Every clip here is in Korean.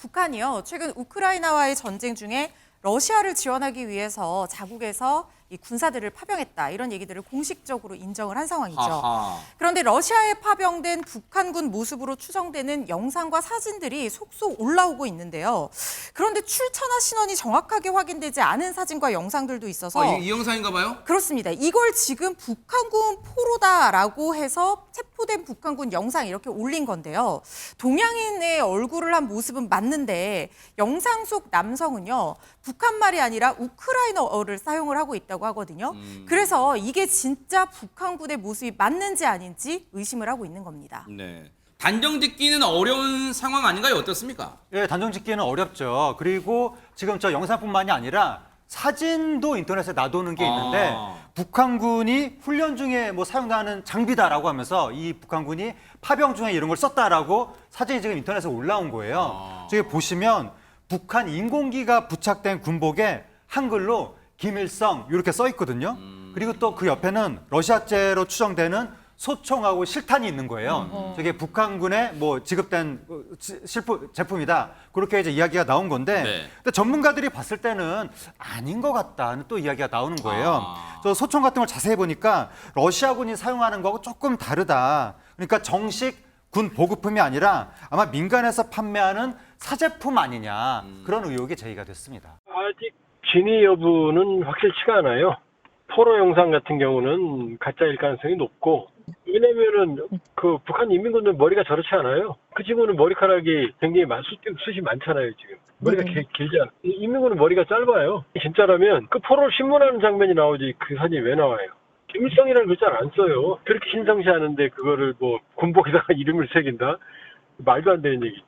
북한이요. 최근 우크라이나와의 전쟁 중에 러시아를 지원하기 위해서 자국에서 이 군사들을 파병했다. 이런 얘기들을 공식적으로 인정을 한 상황이죠. 아하. 그런데 러시아에 파병된 북한군 모습으로 추정되는 영상과 사진들이 속속 올라오고 있는데요. 그런데 출처나 신원이 정확하게 확인되지 않은 사진과 영상들도 있어서 이 영상인가 봐요? 그렇습니다. 이걸 지금 북한군 포로다라고 해서 체포된 북한군 영상 이렇게 올린 건데요. 동양인의 얼굴을 한 모습은 맞는데 영상 속 남성은요. 북한말이 아니라 우크라이나어를 사용을 하고 있다고 하거든요. 그래서 이게 진짜 북한군의 모습이 맞는지 아닌지 의심을 하고 있는 겁니다. 네. 단정 짓기는 어려운 상황 아닌가요? 어떻습니까? 예, 단정 짓기는 어렵죠. 그리고 지금 저 영상뿐만이 아니라 사진도 인터넷에 놔두는 게 있는데 북한군이 훈련 중에 뭐 사용하는 장비다라고 하면서 이 북한군이 파병 중에 이런 걸 썼다라고 사진이 지금 인터넷에 올라온 거예요. 저기 보시면 북한 인공기가 부착된 군복에 한글로 김일성 이렇게 써 있거든요. 그리고 또 그 옆에는 러시아제로 추정되는 소총하고 실탄이 있는 거예요. 저게 북한군에 뭐 지급된 제품이다. 그렇게 이제 이야기가 나온 건데, 네. 근데 전문가들이 봤을 때는 아닌 것 같다는 또 이야기가 나오는 거예요. 저 소총 같은 걸 자세히 보니까 러시아군이 사용하는 거하고 조금 다르다. 그러니까 정식 군 보급품이 아니라 아마 민간에서 판매하는 사제품 아니냐 그런 의혹이 제기가 됐습니다. 아직 진위 여부는 확실치가 않아요. 포로 영상 같은 경우는 가짜일 가능성이 높고, 왜냐면은 그 북한 인민군들 머리가 저렇지 않아요. 그 친구는 머리카락이 굉장히 숱이 많잖아요, 지금. 머리가 길지 않아. 인민군은 머리가 짧아요. 진짜라면 그 포로를 신문하는 장면이 나오지 그 사진이 왜 나와요? 김일성이라는 글자를 안 써요. 그렇게 심상시하는데 그거를 뭐 군복에다가 이름을 새긴다? 말도 안 되는 얘기지.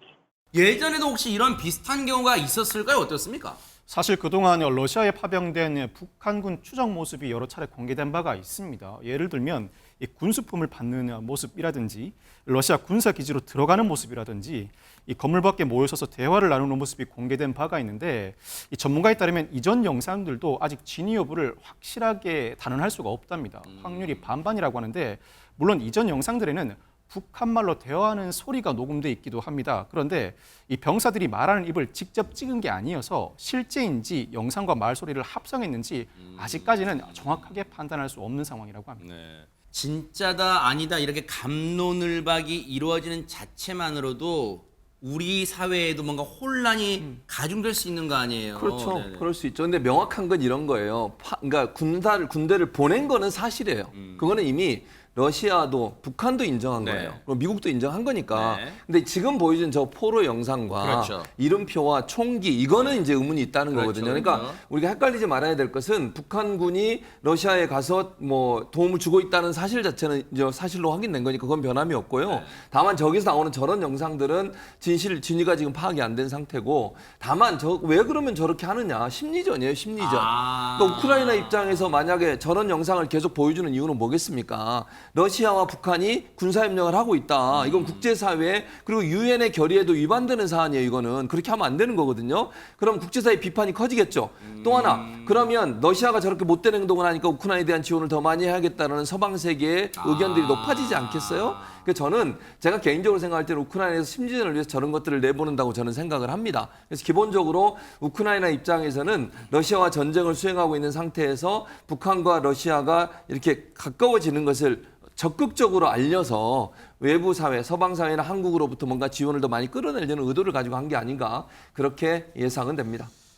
예전에도 혹시 이런 비슷한 경우가 있었을까요? 어떻습니까? 사실 그동안 러시아에 파병된 북한군 추적 모습이 여러 차례 공개된 바가 있습니다. 예를 들면 이 군수품을 받는 모습이라든지 러시아 군사기지로 들어가는 모습이라든지 이 건물 밖에 모여서서 대화를 나누는 모습이 공개된 바가 있는데 이 전문가에 따르면 이전 영상들도 아직 진위 여부를 확실하게 단언할 수가 없답니다. 확률이 반반이라고 하는데 물론 이전 영상들에는 북한말로 대화하는 소리가 녹음돼 있기도 합니다. 그런데 이 병사들이 말하는 입을 직접 찍은 게 아니어서 실제인지 영상과 말소리를 합성했는지 아직까지는 정확하게 판단할 수 없는 상황이라고 합니다. 네. 진짜다 아니다 이렇게 갑론을박이 이루어지는 자체만으로도 우리 사회에도 뭔가 혼란이 가중될 수 있는 거 아니에요? 그렇죠. 네네. 그럴 수 있죠. 근데 명확한 건 이런 거예요. 그러니까 군대를 보낸 거는 사실이에요. 그거는 이미 러시아도 북한도 인정한 네. 거예요. 그리고 미국도 인정한 거니까. 네. 근데 지금 보여준 저 포로 영상과 그렇죠. 이름표와 총기 이거는 이제 의문이 있다는 그렇죠. 거거든요. 그러니까 그렇죠. 우리가 헷갈리지 말아야 될 것은 북한군이 러시아에 가서 뭐 도움을 주고 있다는 사실 자체는 이제 사실로 확인된 거니까 그건 변함이 없고요. 네. 다만 저기서 나오는 저런 영상들은 진위가 지금 파악이 안 된 상태고, 다만 왜 그러면 저렇게 하느냐, 심리전이에요, 심리전. 그러니까 우크라이나 입장에서 만약에 저런 영상을 계속 보여주는 이유는 뭐겠습니까? 러시아와 북한이 군사협력을 하고 있다. 이건 국제사회 그리고 유엔의 결의에도 위반되는 사안이에요. 이거는 그렇게 하면 안 되는 거거든요. 그럼 국제사회 비판이 커지겠죠. 또 하나, 그러면 러시아가 저렇게 못된 행동을 하니까 우크라이나에 대한 지원을 더 많이 해야겠다는 서방 세계의 의견들이 높아지지 않겠어요? 그래서 저는 제가 개인적으로 생각할 때는 우크라이나에서 심리전을 위해서 저런 것들을 내보낸다고 저는 생각을 합니다. 그래서 기본적으로 우크라이나 입장에서는 러시아와 전쟁을 수행하고 있는 상태에서 북한과 러시아가 이렇게 가까워지는 것을 적극적으로 알려서 외부 사회, 서방 사회나 한국으로부터 뭔가 지원을 더 많이 끌어내려는 의도를 가지고 한 게 아닌가 그렇게 예상은 됩니다.